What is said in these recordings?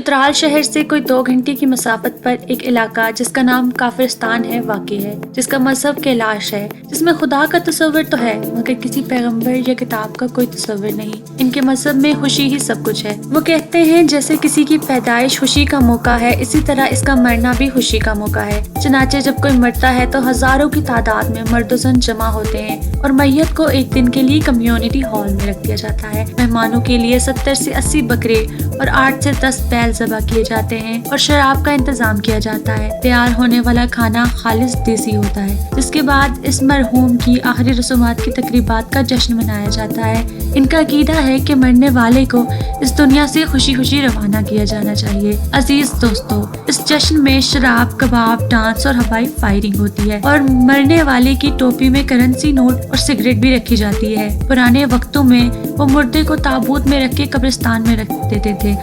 چترال شہر سے کوئی 2 گھنٹے کی مسافت پر ایک علاقہ جس کا نام کافرستان ہے واقع ہے، جس کا مذہب کیلاش ہے، جس میں خدا کا تصور تو ہے مگر کسی پیغمبر یا کتاب کا کوئی تصور نہیں۔ ان کے مذہب میں خوشی ہی سب کچھ ہے۔ وہ کہتے ہیں جیسے کسی کی پیدائش خوشی کا موقع ہے، اسی طرح اس کا مرنا بھی خوشی کا موقع ہے۔ چنانچہ جب کوئی مرتا ہے تو ہزاروں کی تعداد میں مرد و زن جمع ہوتے ہیں اور میت کو ایک دن کے لیے کمیونٹی ہال میں رکھ دیا جاتا ہے۔ مہمانوں کے لیے 70 سے 80 بکرے اور 8 سے 10 بیل ذبح کیے جاتے ہیں اور شراب کا انتظام کیا جاتا ہے۔ تیار ہونے والا کھانا خالص دیسی ہوتا ہے، جس کے بعد اس مرحوم کی آخری رسومات کی تقریبات کا جشن منایا جاتا ہے۔ ان کا عقیدہ ہے کہ مرنے والے کو اس دنیا سے خوشی خوشی روانہ کیا جانا چاہیے۔ عزیز دوستو، اس جشن میں شراب، کباب، ڈانس اور ہوائی فائرنگ ہوتی ہے اور مرنے والے کی ٹوپی میں کرنسی نوٹ اور سگریٹ بھی رکھی جاتی ہے۔ پرانے وقتوں میں وہ مردے کو تابوت میں رکھ کے قبرستان میں رکھ دیتے تھے،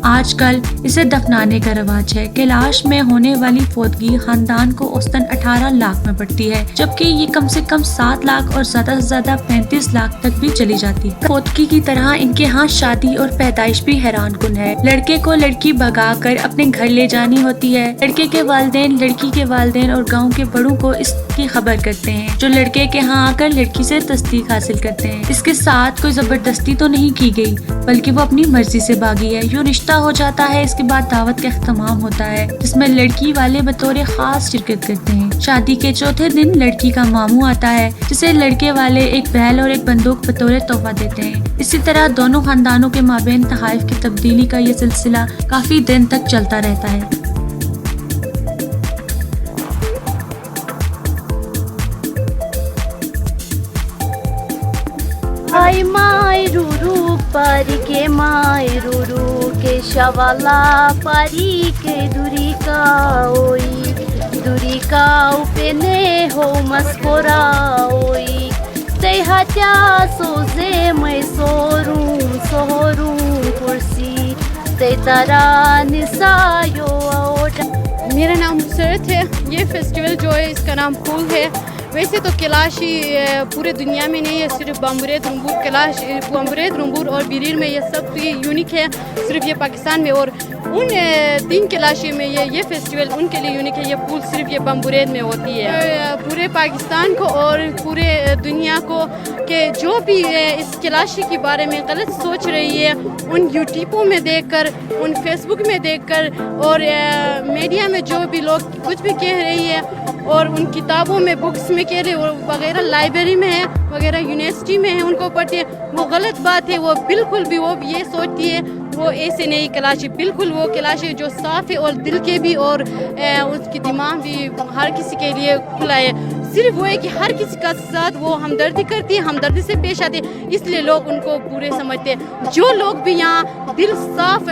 آج کل اسے دفنانے کا رواج ہے۔ کیلاش میں ہونے والی فوتگی خاندان کو اوسطاً 18 لاکھ میں پڑتی ہے، جبکہ یہ کم سے کم 7 لاکھ اور زیادہ سے زیادہ 35 لاکھ تک بھی چلی جاتی ہے۔ فوتگی کی طرح ان کے ہاں شادی اور پیدائش بھی حیران کن ہے۔ لڑکے کو لڑکی بھگا کر اپنے گھر لے جانی ہوتی ہے۔ لڑکے کے والدین لڑکی کے والدین اور گاؤں کے بڑوں کو اس کی خبر کرتے ہیں، جو لڑکے کے ہاں آ کر لڑکی سے تصدیق حاصل کرتے ہیں۔ اس کے ساتھ کوئی زبردستی تو نہیں کی گئی، بلکہ وہ اپنی مرضی سے بھاگی ہے۔ یوں رشتہ ہو جاتا ہے۔ اس کے بعد دعوت کا اہتمام ہوتا ہے، جس میں لڑکی والے بطور خاص شرکت کرتے ہیں۔ شادی کے چوتھے دن لڑکی کا ماموں آتا ہے، جسے لڑکے والے ایک بیل اور ایک بندوق بطور تحفہ دیتے ہیں۔ اسی طرح دونوں خاندانوں کے مابین تحائف کی تبدیلی کا یہ سلسلہ کافی دن تک چلتا رہتا ہے۔ Ay mai ruru pari ke mai ruru ke shavala pari ke duri ka upene ho maskora oi te hatya soze mai sorum kursi te tara nisayo aota۔ میرا نام مسرت ہے۔ یہ فیسٹیول جو ہے اس کا نام پھول ہے۔ ویسے تو کیلاش پورے دنیا میں نہیں ہے، صرف بامبرید رنبور کیلاش بامبرید رنبور اور بیریر میں یہ سب یونیک ہے، صرف یہ پاکستان میں۔ اور ان 3 کیلاشی میں یہ فیسٹیول ان کے لیے یونیک ہے۔ یہ پھول صرف یہ بامبرید میں ہوتی ہے۔ پورے پاکستان کو اور پورے دنیا کو کہ جو بھی اس کیلاشی کے بارے میں غلط سوچ رہی ہے، ان یوٹیوبوں میں دیکھ کر، ان فیس بک میں دیکھ کر اور میڈیا میں جو بھی لوگ کچھ بھی کہہ رہی ہے اور ان کتابوں میں بکس میں کہہ رہے وغیرہ لائبریری میں ہے وغیرہ یونیورسٹی میں ہے، ان کو پڑھتے ہیں، وہ غلط بات ہے۔ وہ بالکل بھی وہ یہ سوچتی ہے وہ ایسے نہیں کیلاشی، بالکل وہ کیلاشی جو صاف ہے اور دل کے بھی اور اس کی دماغ بھی ہر کسی کے لیے کھلا ہے۔ صرف وہ ہے کہ ہر کسی کا ساتھ وہ ہمدردی کرتی ہے، ہمدردی سے پیش آتے ہیں، اس لیے لوگ ان کو پورے سمجھتے ہیں۔ جو لوگ بھی یہاں دل صاف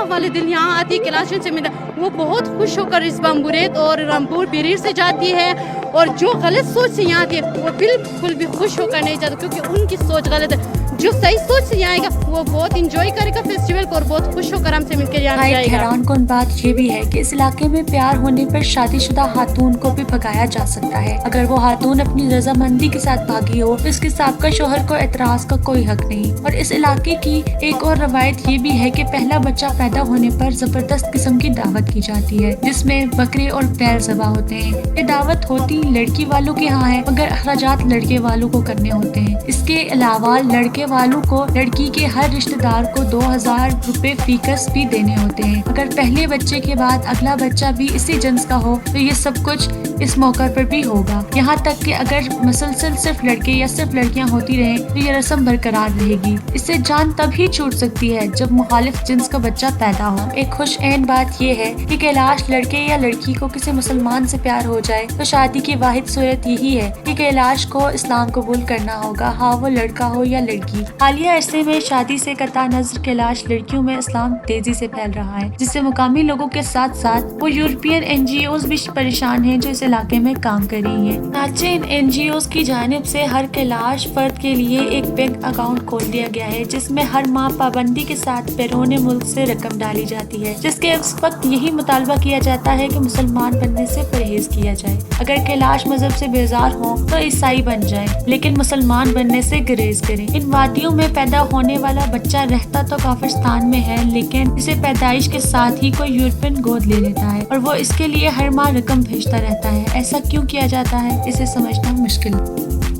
والے دل یہاں آتی ہے کیلاشیوں سے ملتا، وہ بہت خوش ہو کر اس بامبرید اور رامپور بیریر سے جاتی ہے، اور جو غلط سوچ سے یہاں آتی ہے وہ بالکل بھی خوش ہو کر نہیں جاتا، کیونکہ ان کی سوچ غلط ہے۔ جو صحیح سوچ سے یہاں آئے گا وہ بہت انجوائے کرے گا فیسٹیول کو اور بہت خوش ہو کر ہم سے مل کر یہاں جائے گا۔ حیران کن بات یہ بھی ہے کہ اس علاقے میں پیار ہونے پر شادی شدہ خاتون کو بھی بھگایا جا سکتا ہے۔ اگر وہ خاتون اپنی رضامندی کے ساتھ بھاگی ہو تو اس کے سابقہ شوہر کو اعتراض کا کوئی حق نہیں۔ اور اس علاقے کی ایک اور روایت یہ بھی ہے کہ پہلا بچہ پیدا ہونے پر زبردست قسم کی دعوت کی جاتی ہے، جس میں بکرے اور بیل ذبح ہوتے ہیں۔ یہ دعوت ہوتی لڑکی والوں کے ہاں ہے، مگر اخراجات لڑکے والوں کو کرنے ہوتے ہیں۔ اس کے علاوہ لڑکے والوں کو لڑکی کے ہر رشتہ دار کو 2000 روپے فیکس بھی دینے ہوتے ہیں۔ اگر پہلے بچے کے بعد اگلا بچہ بھی اسی جنس کا ہو تو یہ سب کچھ اس موقع پر بھی ہوگا۔ یہاں تک کہ اگر مسلسل صرف لڑکے یا صرف لڑکیاں ہوتی رہیں تو یہ رسم برقرار رہے گی۔ اس سے جان تب ہی چھوٹ سکتی ہے جب مخالف جنس کا بچہ پیدا ہو۔ ایک خوش عین بات یہ ہے کہ کیلاش لڑکے یا لڑکی کو کسی مسلمان سے پیار ہو جائے تو شادی کی واحد صورت یہی ہے کہ کیلاش کو اسلام قبول کرنا ہوگا، ہاں وہ لڑکا ہو یا لڑکی۔ حالیہ عرصے میں شادی سے قطع نظر کیلاش لڑکیوں میں اسلام تیزی سے پھیل رہا ہے، جس سے مقامی لوگوں کے ساتھ ساتھ وہ یورپین NGOs بھی پریشان ہیں جو اس علاقے میں کام کر رہی ہیں۔ چنانچہ ان NGOs کی جانب سے ہر کیلاش فرد کے لیے ایک بینک اکاؤنٹ کھول دیا گیا ہے، جس میں ہر ماہ پابندی کے ساتھ بیرون ملک سے رقم ڈالی جاتی ہے، جس کے اس وقت یہی مطالبہ کیا جاتا ہے کہ مسلمان بننے سے پرہیز کیا جائے۔ اگر کیلاش مذہب سے بیزار ہوں تو عیسائی بن جائیں، لیکن مسلمان بننے سے گریز کریں۔ ان وعدوں وادیوں میں پیدا ہونے والا بچہ رہتا تو کافرستان میں ہے، لیکن اسے پیدائش کے ساتھ ہی کوئی یورپین گود لے لیتا ہے اور وہ اس کے لیے ہر ماہ رقم بھیجتا رہتا ہے۔ ایسا کیوں کیا جاتا ہے، اسے سمجھنا مشکل ہے۔